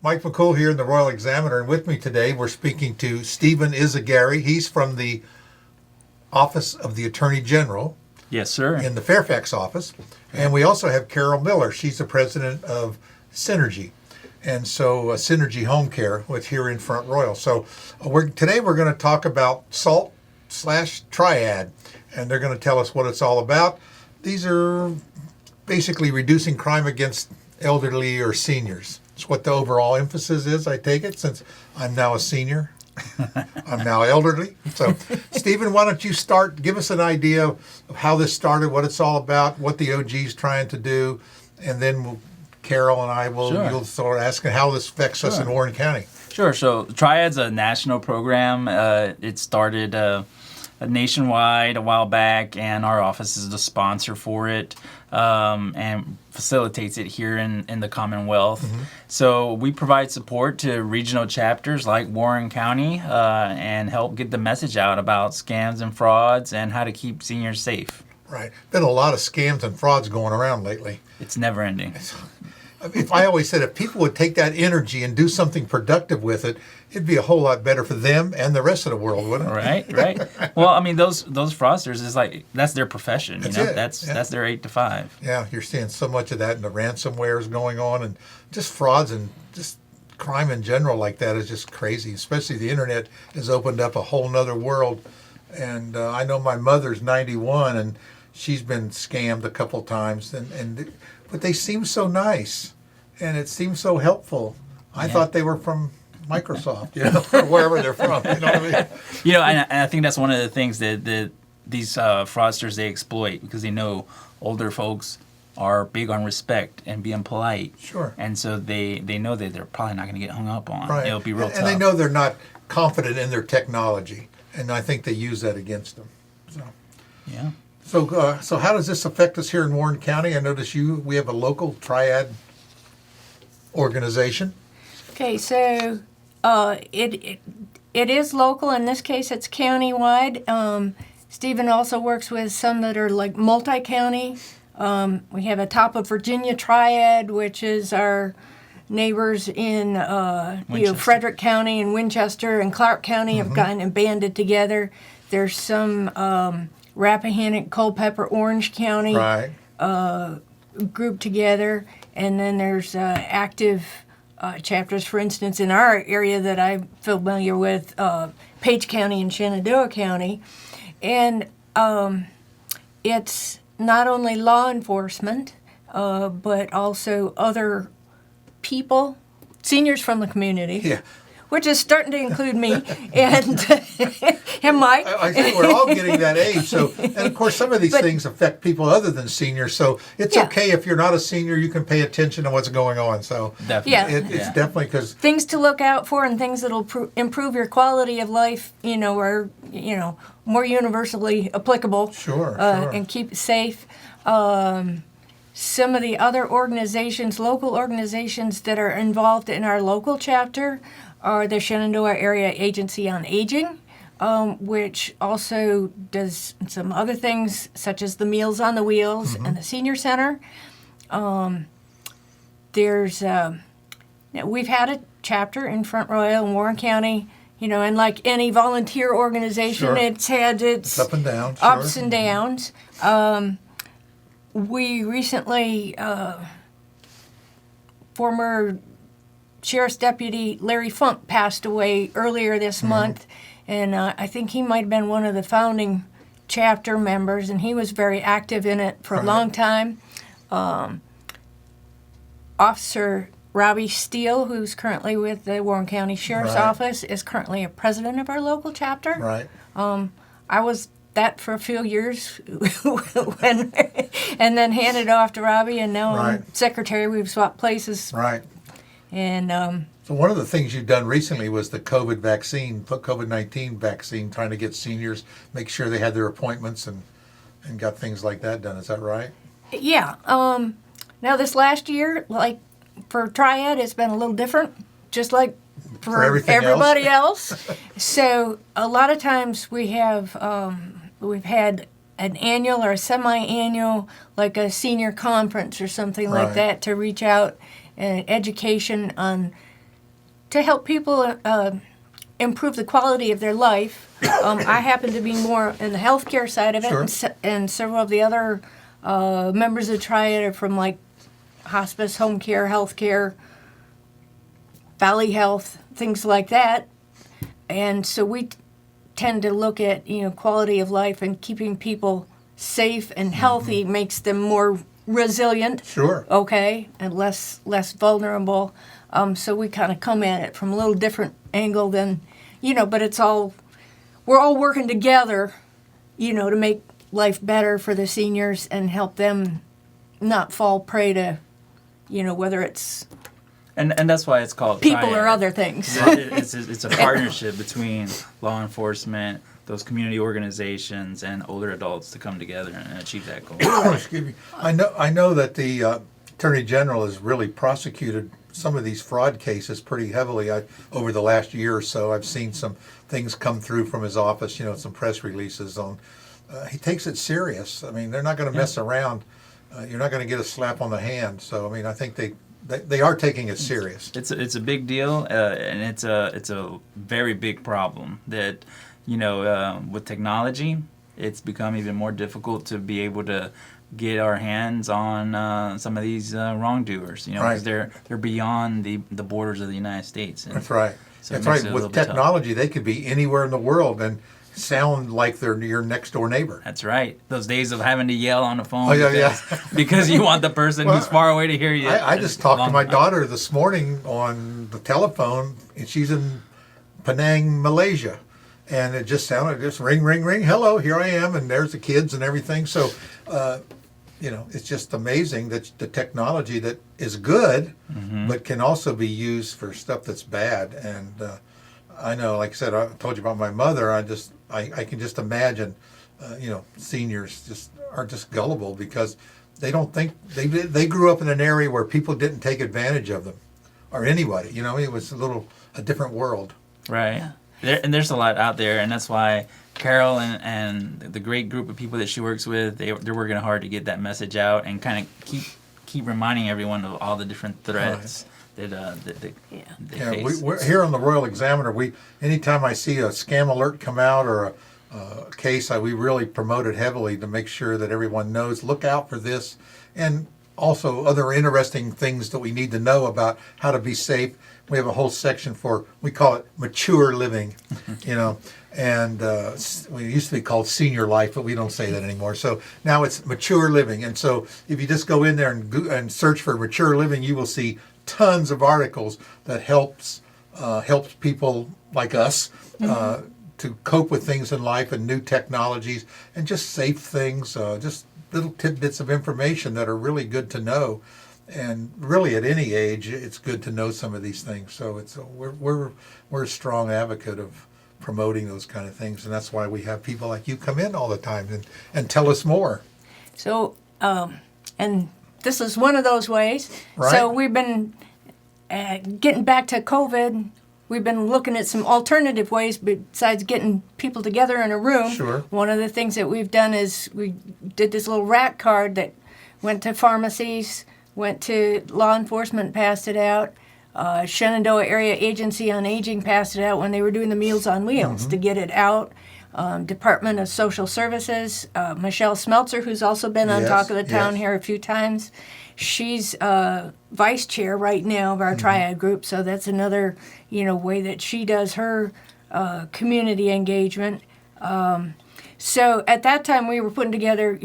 Mike McCool here in the Royal Examiner, and with me today we're speaking to Stephen Izaguirre. He's from the Office of the Attorney General. Yes, sir. In the Fairfax office. And we also have Carol Miller. She's the president of Synergy. And so Synergy Home Care with here in Front Royal. So today we're going to talk about S.A.L.T/Triad. And they're going to tell us what it's all about. These are basically reducing crime against elderly or seniors. It's what the overall emphasis is, I take it, since I'm now a senior. I'm now elderly. So, Stephen, why don't you give us an idea of how this started, what it's all about, what the OG's trying to do, and then Carol and I you'll start asking how this affects us in Warren County. Sure. So, Triad's a national program. It started nationwide a while back, and our office is the sponsor for it and facilitates it here in the Commonwealth. Mm-hmm. So we provide support to regional chapters like Warren County and help get the message out about scams and frauds and how to keep seniors safe. Right. Been a lot of scams and frauds going around lately. It's never ending. I always said if people would take that energy and do something productive with it, it'd be a whole lot better for them and the rest of the world, wouldn't it? Right. Well, I mean, those fraudsters is like that's their profession. That's their 8 to 5. Yeah, you're seeing so much of that, and the ransomware is going on, and just frauds and just crime in general like that is just crazy. Especially the internet has opened up a whole nother world. And I know my mother's 91, and she's been scammed a couple times, but they seem so nice, and it seems so helpful. I thought they were from Microsoft, or wherever they're from. You know what I mean? And I think that's one of the things that these fraudsters, they exploit, because they know older folks are big on respect and being polite. Sure. And so they know that they're probably not going to get hung up on. Right. It'll be real tough. And they know they're not confident in their technology, and I think they use that against them. So. Yeah. So how does this affect us here in Warren County? I notice we have a local Triad organization. Okay, so it is local. In this case, it's countywide. Stephen also works with some that are like multi-county. We have a Top of Virginia Triad, which is our neighbors in Frederick County and Winchester and Clark County have gotten and banded together. There's some Rappahannock, Culpeper, Orange County grouped together, and then there's active chapters, for instance, in our area that I'm familiar with, Page County and Shenandoah County. And it's not only law enforcement, but also other people, seniors from the community. Yeah. Which is starting to include me and Mike. I think we're all getting that age. So, and of course, some of these things affect people other than seniors. So it's okay if you're not a senior, you can pay attention to what's going on. So definitely, it's definitely because things to look out for and things that'll improve your quality of life. Are more universally applicable. Sure. And keep it safe. Some of the other organizations, local organizations that are involved in our local chapter are the Shenandoah Area Agency on Aging, which also does some other things such as the Meals on the Wheels and the Senior Center. We've had a chapter in Front Royal and Warren County, and like any volunteer organization, it's had its up and down, ups and downs. We recently, former Sheriff's Deputy Larry Funk passed away earlier this month, and I think he might have been one of the founding chapter members, and he was very active in it for a long time. Officer Robbie Steele, who's currently with the Warren County Sheriff's Office, is currently a president of our local chapter. Right. I was that for a few years and then handed off to Robbie, and now I'm secretary. We've swapped places. Right. And so one of the things you've done recently was the COVID-19 vaccine, trying to get seniors, make sure they had their appointments and got things like that done. Is that right? Yeah. Now this last year, like for Triad, it's been a little different, just like for everybody else. So a lot of times we've had an annual or a semi-annual, like a senior conference or something like that, to reach out and education on to help people improve the quality of their life. I happen to be more in the healthcare side of it, Sure. and several of the other members of Triad are from like hospice, home care, healthcare, Valley Health, things like that. And so we tend to look at, quality of life, and keeping people safe and healthy makes them more resilient. Sure. Okay, and less vulnerable. So we kind of come at it from a little different angle than, but we're all working together, to make life better for the seniors and help them not fall prey to, whether it's And that's why it's called people Triad. or other things. It's a partnership between law enforcement, those community organizations, and older adults to come together and achieve that goal. Excuse me. I know that the Attorney General has really prosecuted some of these fraud cases pretty heavily. Over the last year or so, I've seen some things come through from his office. Some press releases on. He takes it serious. I mean, they're not going to mess around. You're not going to get a slap on the hand. So I mean, I think they are taking it serious. It's a big deal, and it's a very big problem that with technology, it's become even more difficult to be able to get our hands on some of these wrongdoers. Because Right. they're beyond the borders of the United States. And That's right. so it That's makes right. it a With little bit tough. technology, they could be anywhere in the world and sound like they're your next door neighbor. That's right. Those days of having to yell on the phone Oh, yeah, because you want the person Well, who's far away to hear you. I just talked to Long- my daughter this morning on the telephone, and she's in Penang, Malaysia. And it just sounded ring, ring, ring. Hello, here I am, and there's the kids and everything. So, it's just amazing that the technology that is good, but can also be used for stuff that's bad. And I know, like I said, I told you about my mother. I can just imagine, seniors are just gullible because they don't think they grew up in an area where people didn't take advantage of them, or anybody. It was a different world. Right. There's a lot out there, and that's why Carol and the great group of people that she works with, they're working hard to get that message out and kind of keep reminding everyone of all the different threats that they face. We're here on the Royal Examiner. Anytime I see a scam alert come out or a case, we really promote it heavily to make sure that everyone knows, look out for this, and also other interesting things that we need to know about how to be safe. We have a whole section we call it mature living, and we used to be called senior life, but we don't say that anymore. So now it's mature living. And so if you just go in there and search for mature living, you will see tons of articles that helps people like us to cope with things in life and new technologies and just safe things, just little tidbits of information that are really good to know. And really, at any age, it's good to know some of these things. So we're a strong advocate of promoting those kind of things, and that's why we have people like you come in all the time and tell us more. So, and this is one of those ways. Right. So we've been getting back to COVID. We've been looking at some alternative ways besides getting people together in a room. Sure. One of the things that we've done is we did this little rat card that went to pharmacies, went to law enforcement, passed it out. Shenandoah Area Agency on Aging passed it out when they were doing the Meals on Wheels to get it out. Department of Social Services, Michelle Smeltzer, who's also been on Talk of the Town here a few times. She's vice chair right now of our Triad group, so that's another way that she does her community engagement. So at that time we were putting together,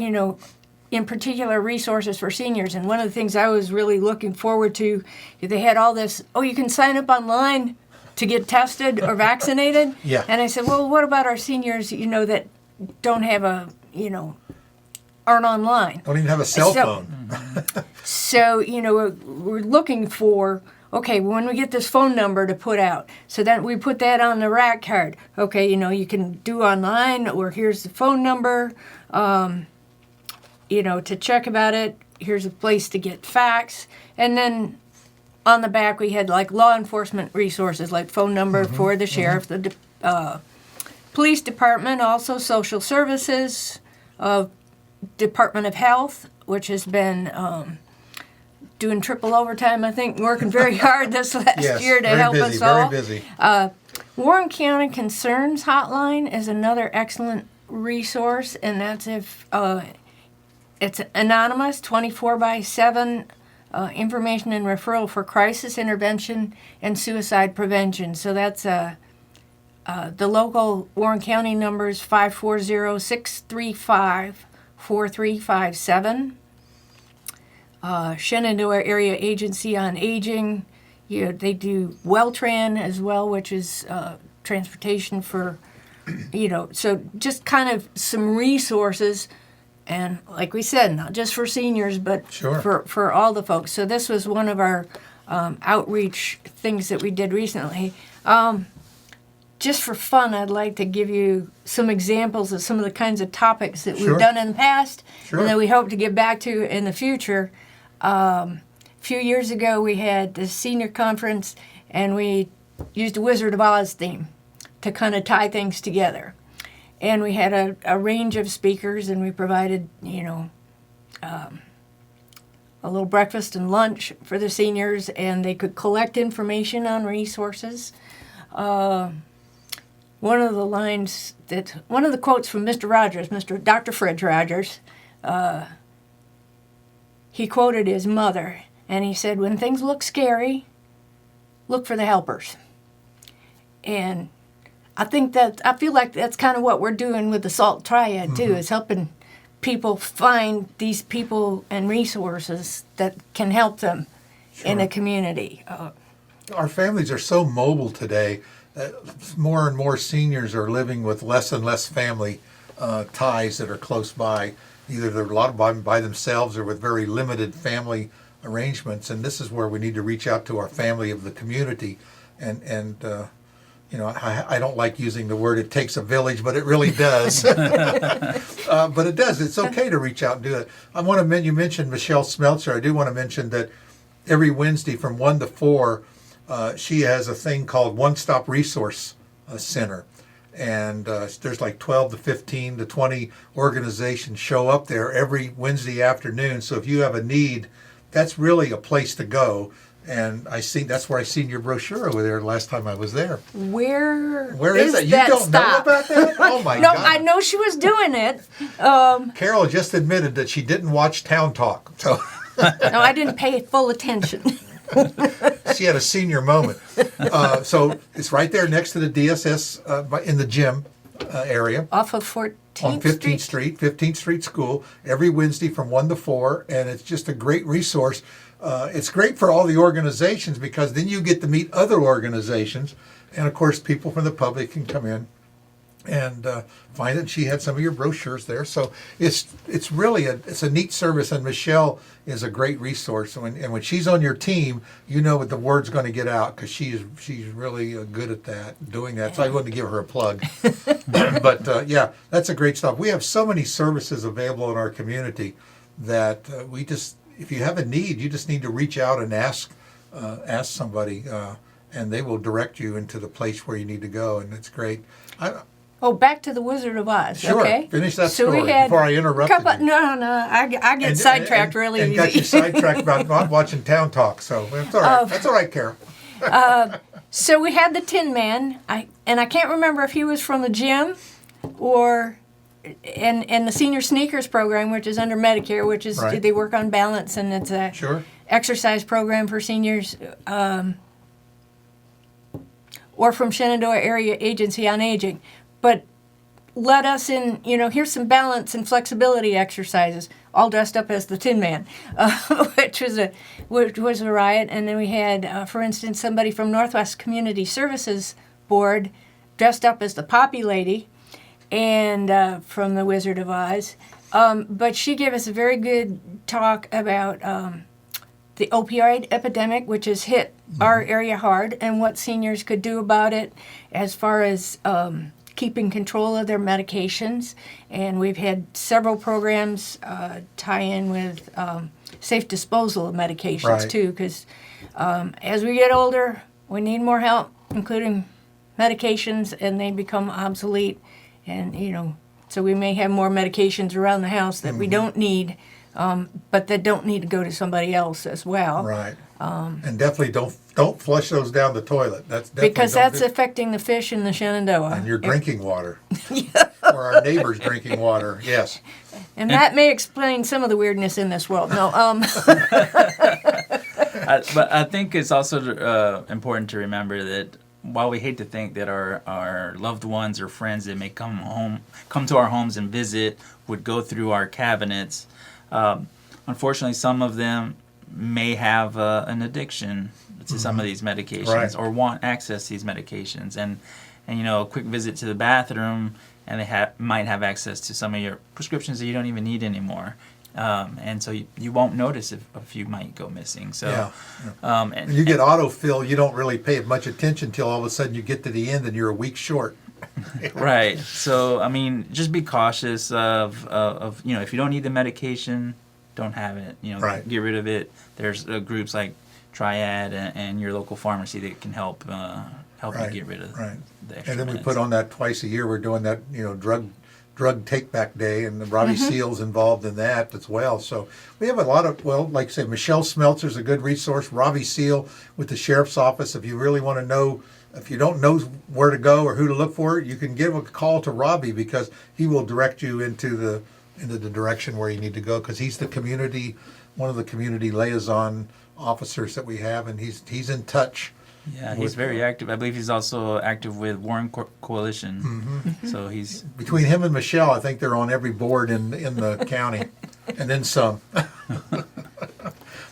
in particular resources for seniors, and one of the things I was really looking forward to, they had all this, you can sign up online to get tested or vaccinated. Yeah. And I said, well, what about our seniors, that don't have aren't online? Don't even have a cell phone. So, we're looking for, when we get this phone number to put out, so then we put that on the rat card. Okay, you can do online, or here's the phone number, to check about it. Here's a place to get facts. And then on the back, we had like law enforcement resources, like phone number for the sheriff, the police department, also social services, Department of Health, which has been doing triple overtime, I think, working very hard this last Yes, year to very help busy, us all. very busy. Warren County Concerns Hotline is another excellent resource, and that's if it's anonymous, 24/7 information and referral for crisis intervention and suicide prevention. So that's the local Warren County numbers 540-635-4357. Shenandoah Area Agency on Aging, they do WellTran as well, which is transportation for, so just kind of some resources. And like we said, not just for seniors, but Sure. for all the folks. So this was one of our outreach things that we did recently. Just for fun, I'd like to give you some examples of some of the kinds of topics that Sure. we've done in the past Sure. and that we hope to get back to in the future. A few years ago, we had the senior conference, and we used a Wizard of Oz theme to kind of tie things together. And we had a range of speakers, and we provided, a little breakfast and lunch for the seniors, and they could collect information on resources. One of the quotes from Mr. Rogers, Dr. Fred Rogers, he quoted his mother, and he said, "When things look scary, look for the helpers." And I feel like that's kind of what we're doing with the S.A.L.T. Triad, too, is helping people find these people and resources that can help them in a community. Our families are so mobile today that more and more seniors are living with less and less family ties that are close by. Either they're a lot by themselves or with very limited family arrangements. And this is where we need to reach out to our family of the community. I don't like using the word "it takes a village," but it really does. But it does. It's okay to reach out and do it. You mentioned Michelle Smeltzer. I do want to mention that every Wednesday from 1 to 4, she has a thing called One Stop Resource Center. And there's like 12 to 15 to 20 organizations show up there every Wednesday afternoon. So if you have a need, that's really a place to go. And that's where I seen your brochure over there last time I was there. Where is that? You don't stop? know about that? Oh my No, God. I know she was doing it. Carol just admitted that she didn't watch Town Talk. So No, I didn't pay full attention. she had a senior moment. So it's right there next to the DSS in the gym area. Off of 14th On 15th Street, 15th Street School, every Wednesday from 1 to 4, and it's just a great resource. It's great for all the organizations because then you get to meet other organizations, and of course people from the public can come in and find it. She had some of your brochures there, so it's really a neat service, and Michelle is a great resource. And when she's on your team, you know what the word's going to get out because she's really good at doing that. So I wanted to give her a plug. But yeah, that's a great stuff. We have so many services available in our community that if you have a need, you just need to reach out and ask somebody, and they will direct you into the place where you need to go, and it's great. Back to the Wizard of Oz. Sure, Okay. finish that So story we had before I interrupted you. No, I get sidetracked really and easy. got you sidetracked about not watching Town Talk, so that's all right. That's all right, Carol. So we had the Tin Man, I can't remember if he was from the gym or in the Senior Sneakers program, which is under Medicare, which is Right. they work on balance, and it's a Sure. exercise program for seniors, or from Shenandoah Area Agency on Aging. But let us in, here's some balance and flexibility exercises, all dressed up as the Tin Man, which was a riot. And then we had, for instance, somebody from Northwest Community Services Board dressed up as the Poppy Lady, and from the Wizard of Oz. But she gave us a very good talk about the opioid epidemic, which has hit our area hard, and what seniors could do about it as far as keeping control of their medications. And we've had several programs tie in with safe disposal of medications, Right. too, because as we get older, we need more help, including medications, and they become obsolete. And, so we may have more medications around the house that we don't need. but that don't need to go to somebody else as well. Right. And definitely don't flush those down the toilet. That's definitely Because don't that's do- affecting the fish in the Shenandoah. and your drinking water. Or our neighbor's drinking water. Yes. And that may explain some of the weirdness in this world. No, But I think it's also important to remember that while we hate to think that our loved ones or friends that may come to our homes and visit would go through our cabinets, unfortunately, some of them may have an addiction to some of these medications, Right. or want access to these medications, and a quick visit to the bathroom, and they might have access to some of your prescriptions that you don't even need anymore. And so you won't notice if a few might go missing. So, Yeah. When you get autofill, you don't really pay much attention till all of a sudden you get to the end and you're a week short. right. So, I mean, just be cautious of if you don't need the medication, don't have it. Right. Get rid of it. There's groups like Triad and your local pharmacy that can help Right, you get rid of right. the extra And then we meds. put on that twice a year. We're doing that, drug take back day, and Robbie Seal's involved in that as well. So we have a lot of, like I say, Michelle Smeltzer's a good resource. Robbie Seal with the sheriff's office. If you really want to know, if you don't know where to go or who to look for, you can give a call to Robbie, because he will direct you into the direction where you need to go, because he's one of the community liaison officers that we have, and he's in touch. Yeah, he's very active. I believe he's also active with Warren Coalition. Mm-hmm. So he's Between him and Michelle, I think they're on every board in the county, and then some.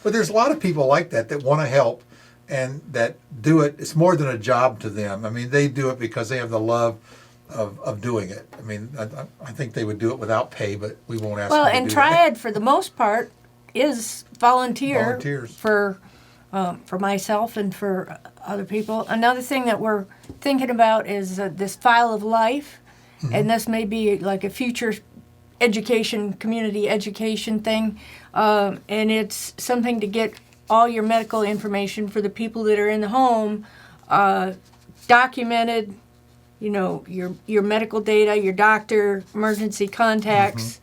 But there's a lot of people like that want to help, and that do it. It's more than a job to them. I mean, they do it because they have the love of doing it. I mean, I think they would do it without pay, but we won't ask well, them to and do Triad, for the most part, is Volunteers. for myself and for other people. Another thing that we're thinking about is this file of life, and this may be like a future community education thing, and it's something to get all your medical information for the people that are in the home documented. Your medical data, your doctor, emergency contacts,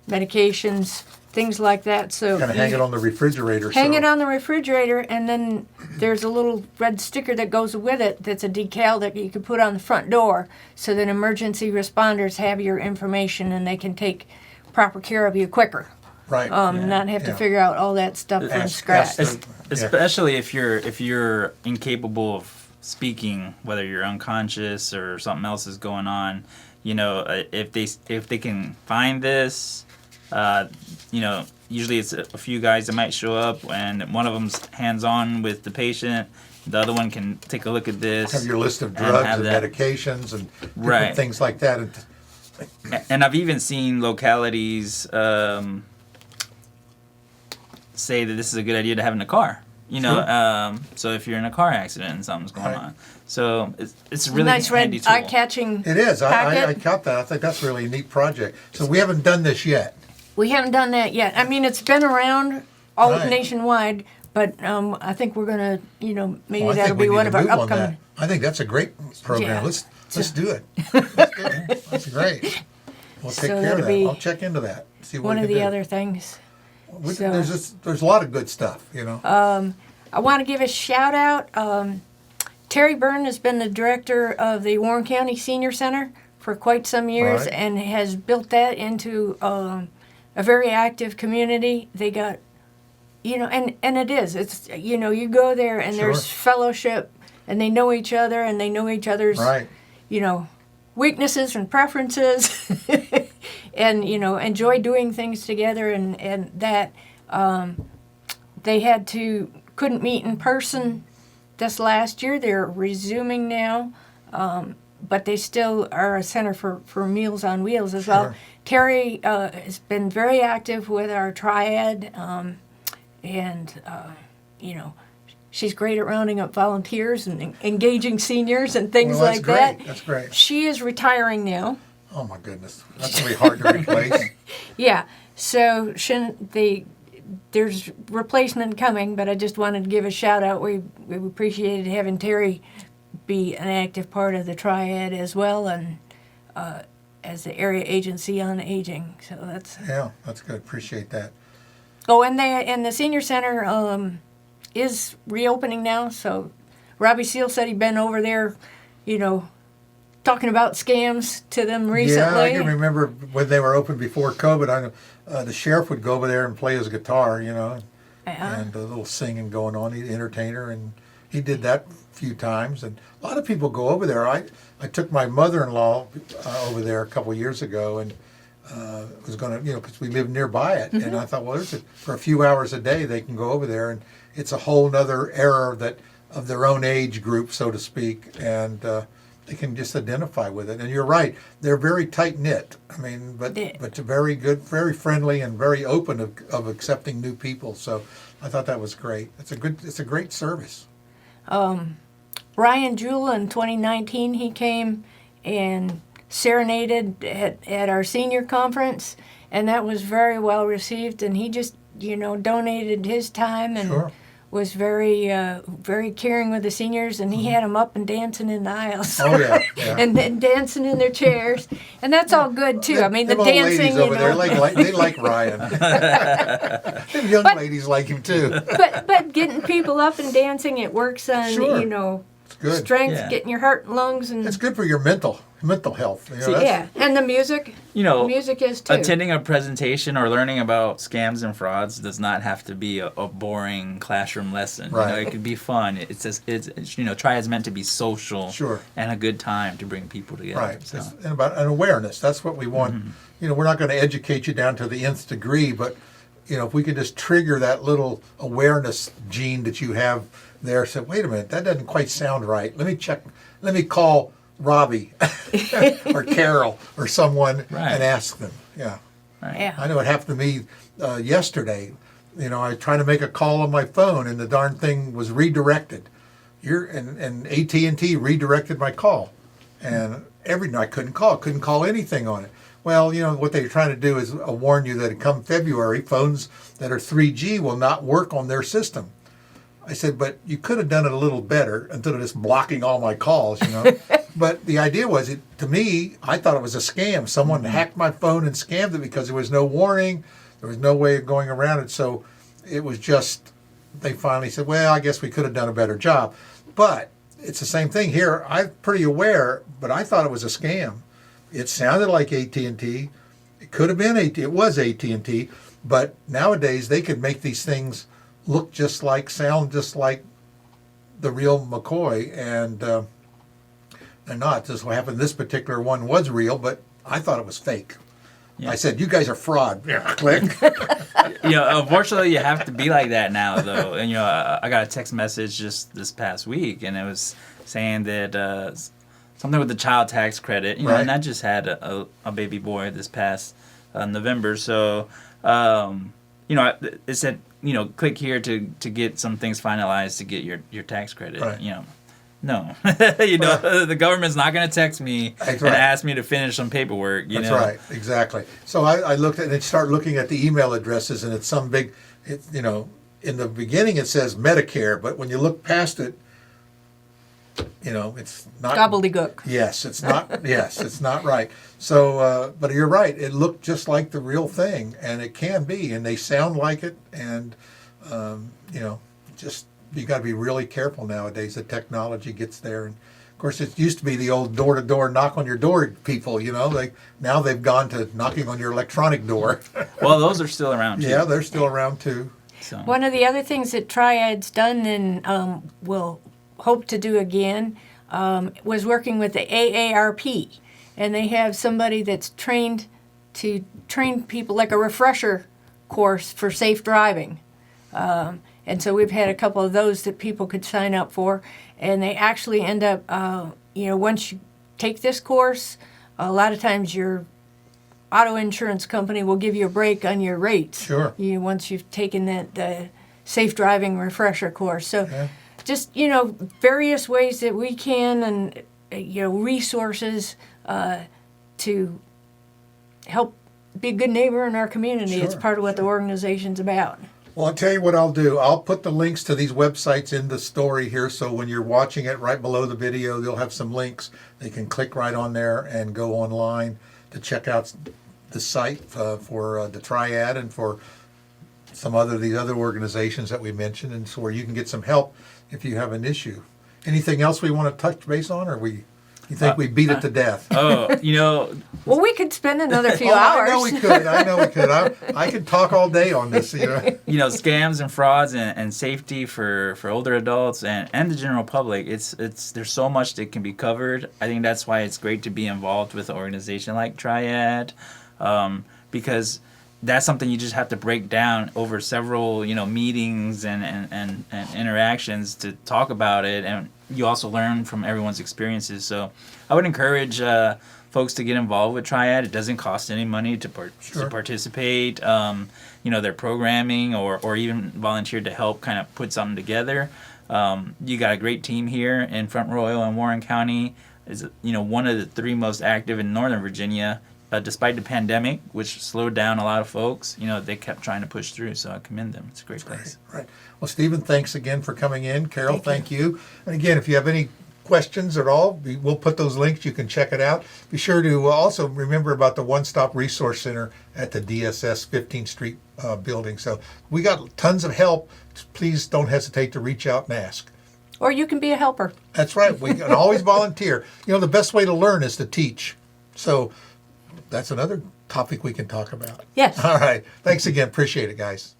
medications, things like that. So Kind of hang it on the refrigerator. hang it on the refrigerator, and then there's a little red sticker that goes with it that's a decal that you can put on the front door, so that emergency responders have your information and they can take proper care of you quicker. Right. Not have to Yeah. figure out all that stuff from Ask- scratch. ask especially if you're incapable of speaking, whether you're unconscious or something else is going on. If they can find this, usually it's a few guys that might show up, and one of them's hands-on with the patient. The other one can take a look at this. Have your list of and drugs have and that. medications and different Right. things like that. And I've even seen localities say that this is a good idea to have in a car. So if you're in a car accident and something's going Right. on, so it's a really nice red handy tool. eye-catching It is. I packet. caught that. I think that's really a neat project. So we haven't done this yet. We haven't done that yet. I mean, it's been around all Right. nationwide, but I think we're gonna, maybe Well, I that'll think we be need one to of our move on upcoming. that. I think that's a great program. Yeah. Let's do it. Let's do it. That's great. We'll take So care of that'll that. be I'll check into that. See what One we of can the do. other things. so- There's a lot of good stuff. I want to give a shout out. Terry Byrne has been the director of the Warren County Senior Center for quite some years, Right. and has built that into a very active community. They got, and it is. It's you go there and there's Sure. fellowship, and they know each other, and they know each other's Right. weaknesses and preferences, and enjoy doing things together, and that they couldn't meet in person this last year. They're resuming now, but they still are a center for Meals on Wheels as well. Sure. Terry has been very active with our Triad, and she's great at rounding up volunteers and engaging seniors and things Well, that's like great. that. That's great. She is retiring now. Oh my goodness, that's gonna be hard to replace. Yeah, so there's replacement coming, but I just wanted to give a shout out. We appreciated having Terry be an active part of the Triad as well, and as the area agency on aging. So that's Yeah, that's good. Appreciate that. Oh, and the senior center is reopening now. So Robbie Seal said he'd been over there, talking about scams to them recently. Yeah, I can remember when they were open before COVID. I know the sheriff would go over there and play his guitar, and a little singing going on. He'd entertain her, and he did that a few times. And a lot of people go over there. I took my mother-in-law over there a couple of years ago, and was going to, because we lived nearby it. And I thought, well, for a few hours a day, they can go over there, and it's a whole nother era of their own age group, so to speak, and they can just identify with it. And you're right, they're very tight-knit. I mean, but very good, very friendly, and very open of accepting new people. So I thought that was great. It's a great service. Ryan Jewell in 2019, he came and serenaded at our senior conference, and that was very well received. And he just, donated his time and Sure. was very, very caring with the seniors. And he had them up and dancing in the aisles. Oh yeah, yeah. And then dancing in their chairs, and that's all good too. I mean, the Them old dancing, ladies over there, they like Ryan. Them young ladies like him too. but getting people up and dancing, it works on Sure. It's good. strength, Yeah. getting your heart and lungs, and It's good for your mental health. yeah, and the music. Music is too. Attending a presentation or learning about scams and frauds does not have to be a boring classroom lesson. Right. It could be fun. It's Triad's meant to be social. Sure. And a good time to bring people together. Right. So. It's about an awareness. That's what we want. We're not going to educate you down to the nth degree, but if we can just trigger that little awareness gene that you have there, say, wait a minute, that doesn't quite sound right. Let me check. Let me call Robbie or Carol or someone Right. and ask them. Yeah. Yeah. I know it happened to me yesterday. I was trying to make a call on my phone, and the darn thing was redirected. And AT&T redirected my call, and I couldn't call anything on it. Well, what they're trying to do is warn you that come February, phones that are 3G will not work on their system. I said, but you could have done it a little better instead of just blocking all my calls, But the idea was, to me, I thought it was a scam. Someone hacked my phone and scammed it because there was no warning. There was no way of going around it. So it was just, they finally said, well, I guess we could have done a better job. But it's the same thing here. I'm pretty aware, but I thought it was a scam. It sounded like AT&T. It could have been AT&T. It was AT&T. But nowadays, they could make these things look just like, sound just like the real McCoy, and they're not. This what happened. This particular one was real, but I thought it was fake. Yeah. I said, "You guys are fraud." Yeah, click. Unfortunately, you have to be like that now, though. And I got a text message just this past week, and it was saying that something with the child tax credit. Right. And I just had a baby boy this past November, so it said click here to get some things finalized to get your tax credit. Right. No, the government's not going to text me That's and right. ask me to finish some paperwork. That's right, exactly. So I looked at it, start looking at the email addresses, and it's some big, in the beginning it says Medicare, but when you look past it, it's not Gobbledygook. Yes, it's not. Yes, it's not right. So, but you're right. It looked just like the real thing, and it can be, and they sound like it, and just you got to be really careful nowadays. The technology gets there, and of course, it used to be the old door-to-door knock on your door people. Now they've gone to knocking on your electronic door. Well, those are still around too. Yeah, they're still around too. So. One of the other things that Triad's done and will hope to do again was working with the AARP, and they have somebody that's trained to train people, like a refresher course for safe driving. And so we've had a couple of those that people could sign up for, and they actually end up, once you take this course, a lot of times your auto insurance company will give you a break on your rates. Sure. Once you've taken the safe driving refresher course. So Yeah. just, various ways that we can, and, resources to help be a good neighbor in our community. It's Sure, part of what the organization's about. Well, I'll tell you what I'll do. I'll put the links to these websites in the story here, so when you're watching it right below the video, they'll have some links. They can click right on there and go online to check out the site for the Triad and for these other organizations that we mentioned, and so where you can get some help if you have an issue. Anything else we want to touch base on, or you think we beat it to death? Oh, you know, Well, we could spend another few Oh, hours. I know we could. I could talk all day on this. You know. scams and frauds and safety for older adults and the general public. It's there's so much that can be covered. I think that's why it's great to be involved with an organization like Triad, because that's something you just have to break down over several meetings and interactions to talk about it, and you also learn from everyone's experiences. So I would encourage folks to get involved with Triad. It doesn't cost any money to participate. Their programming or even volunteer to help kind of put something together. You got a great team here in Front Royal and Warren County. Is one of the 3 most active in Northern Virginia. Despite the pandemic, which slowed down a lot of folks, they kept trying to push through. So I commend them. It's a great place. Right. Well, Stephen, thanks again for coming in. Carol, thank you. And again, if you have any questions at all, we'll put those links. You can check it out. Be sure to also remember about the One Stop Resource Center at the DSS 15th Street building. So we got tons of help. Please don't hesitate to reach out and ask. Or you can be a helper. That's right. We can always volunteer. The best way to learn is to teach. So that's another topic we can talk about. Yes. All right. Thanks again. Appreciate it, guys.